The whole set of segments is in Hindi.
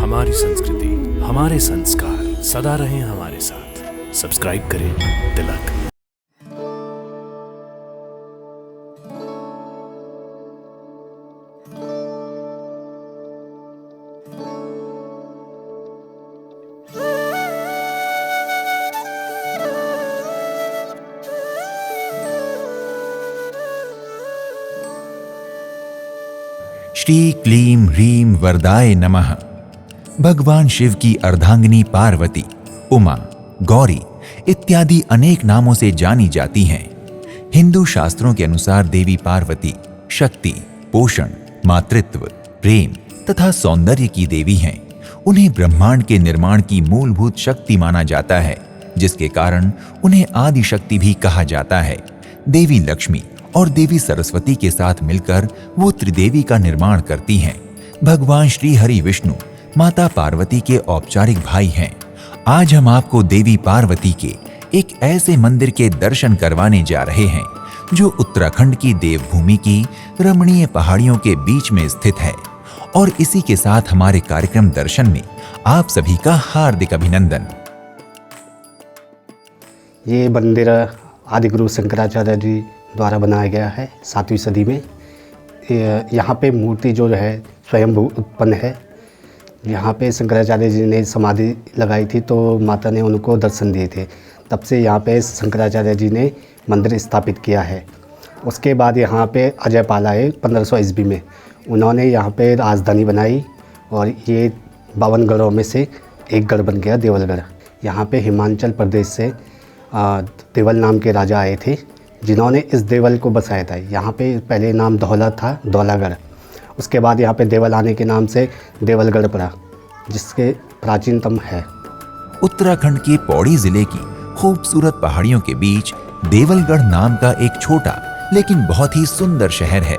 हमारी संस्कृति, हमारे संस्कार सदा रहें हमारे साथ। सब्सक्राइब करें तिलक। श्री क्लीं ह्रीं वरदाय नमः। भगवान शिव की अर्धांगिनी पार्वती, उमा, गौरी इत्यादि अनेक नामों से जानी जाती हैं। हिंदू शास्त्रों के अनुसार देवी पार्वती शक्ति, पोषण, मातृत्व, प्रेम तथा सौंदर्य की देवी हैं। उन्हें ब्रह्मांड के निर्माण की मूलभूत शक्ति माना जाता है, जिसके कारण उन्हें आदि शक्ति भी कहा जाता है। देवी लक्ष्मी और देवी सरस्वती के साथ मिलकर वो त्रिदेवी का निर्माण करती हैं। भगवान श्री हरि विष्णु माता पार्वती के औपचारिक भाई हैं। आज हम आपको देवी पार्वती के एक ऐसे मंदिर के दर्शन करवाने जा रहे हैं जो उत्तराखंड की देवभूमि की रमणीय पहाड़ियों के बीच में स्थित है। और इसी के साथ हमारे कार्यक्रम दर्शन में आप सभी का हार्दिक अभिनंदन। ये मंदिर आदिगुरु शंकराचार्य जी द्वारा बनाया गया है 7वीं सदी में। यहाँ पे मूर्ति जो है स्वयंभू उत्पन्न है। यहाँ पे शंकराचार्य जी ने समाधि लगाई थी तो माता ने उनको दर्शन दिए थे। तब से यहाँ पे शंकराचार्य जी ने मंदिर स्थापित किया है। उसके बाद यहाँ पे अजय पाल आए 1500 ईस्वी में। उन्होंने यहाँ पे राजधानी बनाई और ये 52 गढ़ों में से एक गढ़ बन गया देवलगढ़। यहाँ पे हिमाचल प्रदेश से देवल नाम के राजा आए थे जिन्होंने इस देवल को बसाया था। यहाँ पे पहले नाम धौला था, धौलागढ़। उसके बाद यहाँ पे देवल आने के नाम से देवलगढ़ पड़ा, जिसके प्राचीनतम है। उत्तराखंड के पौड़ी जिले की खूबसूरत पहाड़ियों के बीच देवलगढ़ नाम का एक छोटा लेकिन बहुत ही सुंदर शहर है।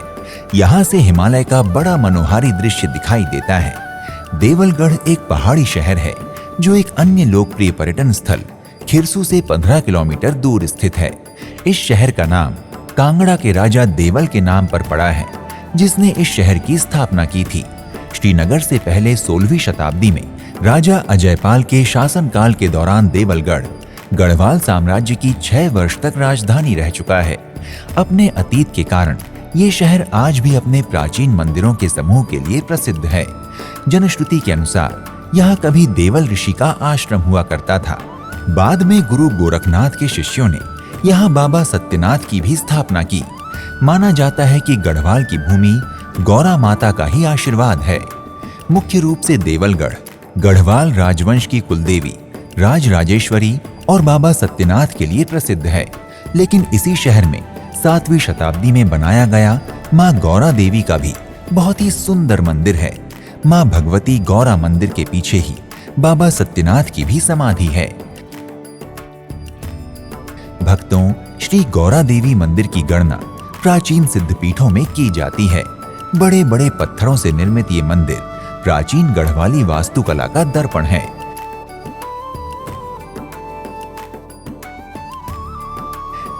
यहाँ से हिमालय का बड़ा मनोहारी दृश्य दिखाई देता है। देवलगढ़ एक पहाड़ी शहर है जो एक अन्य लोकप्रिय पर्यटन स्थल खिरसू से 15 किलोमीटर दूर स्थित है। इस शहर का नाम कांगड़ा के राजा देवल के नाम पर पड़ा है, जिसने इस शहर की स्थापना की थी। श्रीनगर से पहले 16वीं शताब्दी में राजा अजयपाल के शासनकाल के दौरान देवलगढ़ गढ़वाल साम्राज्य की 6 वर्ष तक राजधानी रह चुका है। अपने अतीत के कारण ये शहर आज भी अपने प्राचीन मंदिरों के समूह के लिए प्रसिद्ध है। जनश्रुति के अनुसार यहाँ कभी देवल ऋषि का आश्रम हुआ करता था। बाद में गुरु गोरखनाथ के शिष्यों ने यहाँ बाबा सत्यनाथ की भी स्थापना की। माना जाता है कि गढ़वाल की भूमि गौरा माता का ही आशीर्वाद है। मुख्य रूप से देवलगढ़ गढ़वाल राजवंश की कुलदेवी राजराजेश्वरी और बाबा सत्यनाथ के लिए प्रसिद्ध है। लेकिन इसी शहर में 7वीं शताब्दी में बनाया गया माँ गौरा देवी का भी बहुत ही सुंदर मंदिर है। माँ भगवती गौरा मंदिर के पीछे ही बाबा सत्यनाथ की भी समाधि है। भक्तों, श्री गौरा देवी मंदिर की गणना प्राचीन सिद्धपीठों में की जाती है। बड़े बड़े पत्थरों से निर्मित ये मंदिर प्राचीन गढ़वाली वास्तुकला का दर्पण है।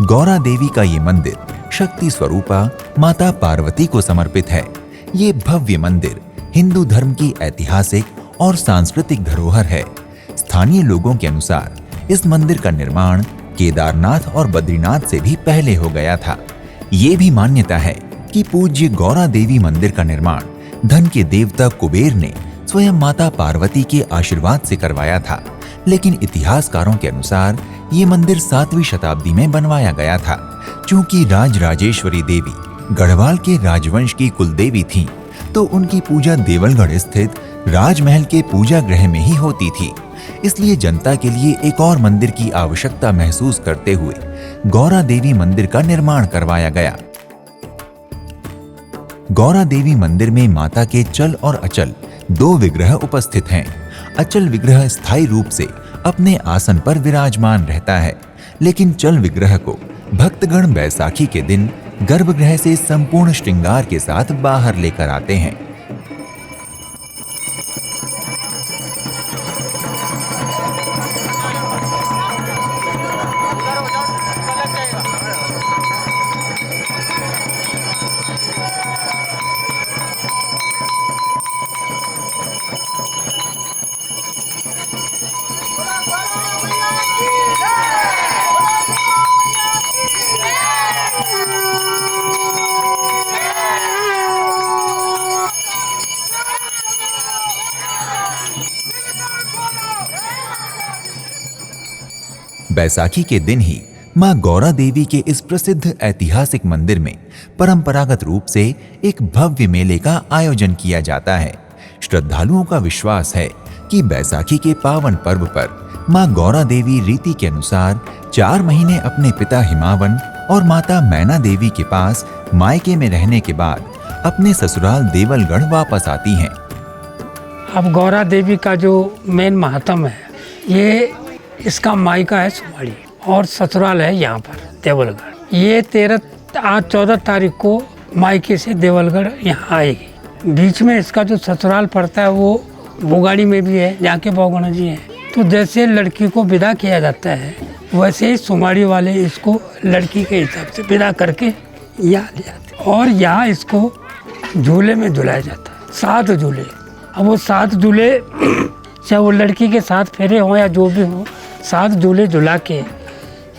गौरा देवी का ये मंदिर शक्ति स्वरूपा माता पार्वती को समर्पित है। ये भव्य मंदिर हिंदू धर्म की ऐतिहासिक और सांस्कृतिक धरोहर है। स्थानीय लोगों के अनुसार इस मंदिर का निर्माण केदारनाथ और बद्रीनाथ से भी पहले हो गया था। ये भी मान्यता है कि पूज्य गौरा देवी मंदिर का निर्माण धन के देवता कुबेर ने स्वयं माता पार्वती के आशीर्वाद से करवाया था। लेकिन इतिहासकारों के अनुसार ये मंदिर 7वीं शताब्दी में बनवाया गया था। चूंकि राजराजेश्वरी देवी गढ़वाल के राजवंश की कुलदेवी थीं, तो उनकी पूजा देवलगढ़ स्थित राजमहल के पूजा गृह में ही होती थी। इसलिए जनता के लिए एक और मंदिर की आवश्यकता महसूस करते हुए गौरा देवी मंदिर का निर्माण करवाया गया। गौरा देवी मंदिर में माता के चल और अचल 2 विग्रह उपस्थित हैं। अचल विग्रह स्थायी रूप से अपने आसन पर विराजमान रहता है, लेकिन चल विग्रह को भक्तगण बैसाखी के दिन गर्भगृह से संपूर्ण श्रृंगार के साथ बाहर लेकर आते हैं। बैसाखी के दिन ही मां गौरा देवी के इस प्रसिद्ध ऐतिहासिक मंदिर में परंपरागत रूप से एक भव्य मेले का आयोजन किया जाता है। श्रद्धालुओं का विश्वास है कि बैसाखी के पावन पर्व पर मां गौरा देवी रीति के अनुसार 4 महीने अपने पिता हिमावन और माता मैना देवी के पास मायके में रहने के बाद अपने ससुराल देवलगढ़ वापस आती हैं। अब गौरा देवी का जो मेन महात्म है, ये इसका मायका है सुमाड़ी और ससुराल है यहाँ पर देवलगढ़। ये 14 तारीख को मायके से देवलगढ़ यहाँ आएगी। बीच में इसका जो ससुराल पड़ता है वो बोगाड़ी में भी है, जहाँ के बौगुणा जी हैं। तो जैसे लड़की को विदा किया जाता है वैसे ही सुमाड़ी वाले इसको लड़की के हिसाब से विदा करके यहाँ ले जाते हैं और यहाँ इसको झूले में झुलाया जाता है, 7 झूले। अब वो 7 झूले चाहे वो लड़की के 7 फेरे हों या जो भी हो, 7 झूले झुला के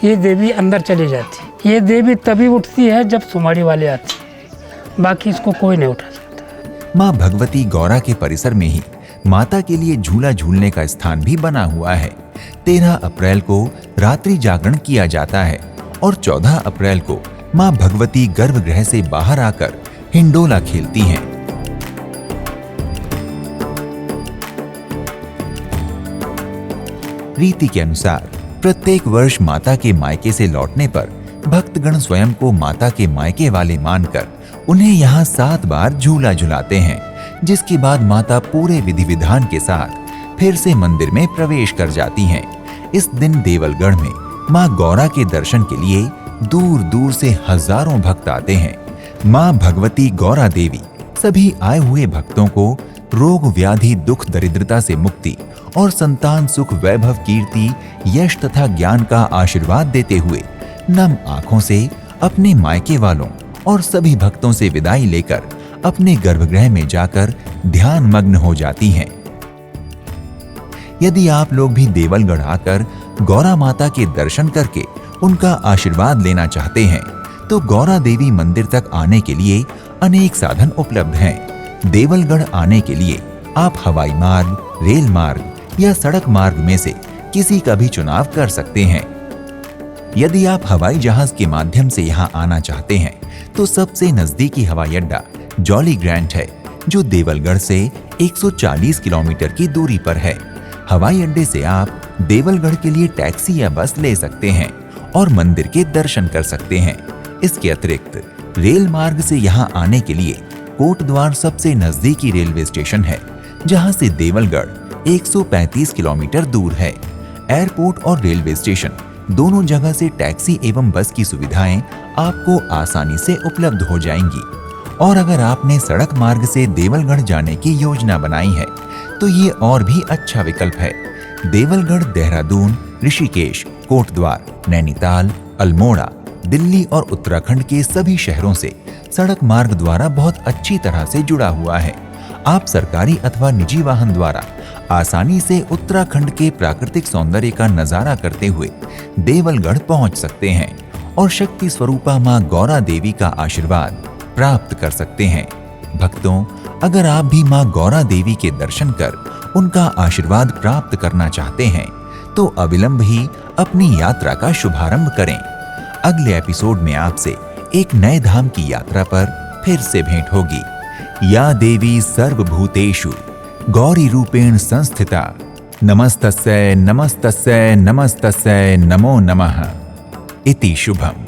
ये देवी अंदर चली जाती। ये देवी तभी उठती है जब सुमाड़ी वाले आते हैं, बाकी इसको कोई नहीं उठा सकता। मां भगवती गौरा के परिसर में ही माता के लिए झूला झूलने का स्थान भी बना हुआ है। 13 अप्रैल को रात्रि जागरण किया जाता है और 14 अप्रैल को मां भगवती गर्भगृह से बाहर आकर हिंडोला खेलती हैं। रीति के अनुसार प्रत्येक वर्ष माता के मायके से लौटने पर भक्तगण स्वयं को माता के मायके वाले मानकर उन्हें यहाँ 7 बार झूला झुलाते हैं, जिसके बाद माता पूरे विधि विधान के साथ फिर से मंदिर में प्रवेश कर जाती हैं। इस दिन देवलगढ़ में मां गौरा के दर्शन के लिए दूर दूर से हजारों भक्त आते हैं। मां भगवती गौरा देवी सभी आए हुए भक्तों को रोग व्याधि दुख दरिद्रता से मुक्ति और संतान सुख वैभव कीर्ति यश तथा ज्ञान का आशीर्वाद देते हुए नम आंखों से अपने मायके वालों और सभी भक्तों से विदाई लेकर अपने गर्भगृह में जाकर ध्यान मग्न हो जाती हैं। यदि आप लोग भी देवलगढ़ आकर गौरा माता के दर्शन करके उनका आशीर्वाद लेना चाहते हैं तो गौरा देवी मंदिर तक आने के लिए अनेक साधन उपलब्ध हैं। देवलगढ़ आने के लिए आप हवाई मार्ग, रेल मार्ग या सड़क मार्ग में से किसी का भी चुनाव कर सकते हैं। यदि आप हवाई जहाज के माध्यम से यहाँ आना चाहते हैं तो सबसे नजदीकी हवाई अड्डा जॉली ग्रांट है, जो देवलगढ़ से 140 किलोमीटर की दूरी पर है। हवाई अड्डे से आप देवलगढ़ के लिए टैक्सी या बस ले सकते हैं और मंदिर के दर्शन कर सकते हैं। इसके अतिरिक्त रेल मार्ग से यहाँ आने के लिए कोटद्वार सबसे नजदीकी रेलवे स्टेशन है, जहाँ से देवलगढ़ 135 किलोमीटर दूर है। एयरपोर्ट और रेलवे स्टेशन दोनों जगह से टैक्सी एवं बस की सुविधाएं आपको आसानी से उपलब्ध हो जाएंगी। और अगर आपने सड़क मार्ग से देवलगढ़ जाने की योजना बनाई है तो ये और भी अच्छा विकल्प है। देवलगढ़ देहरादून, ऋषिकेश, कोटद्वार, नैनीताल, अल्मोड़ा, दिल्ली और उत्तराखंड के सभी शहरों से सड़क मार्ग द्वारा बहुत अच्छी तरह से जुड़ा हुआ है। आप सरकारी अथवा निजी वाहन द्वारा आसानी से उत्तराखंड के प्राकृतिक सौंदर्य का नजारा करते हुए देवलगढ़ पहुंच सकते हैं और शक्ति स्वरूपा मां गौरा देवी का आशीर्वाद प्राप्त कर सकते हैं। भक्तों, अगर आप भी मां गौरा देवी के दर्शन कर उनका आशीर्वाद प्राप्त करना चाहते हैं तो अविलंब ही अपनी यात्रा का शुभारंभ करें। अगले एपिसोड में आपसे एक नए धाम की यात्रा पर फिर से भेंट होगी। या देवी सर्वभूतेषु गौरी रूपेण संस्थिता, नमस्तस्यै नमस्तस्यै नमस्तस्यै नमो नमः इति शुभम।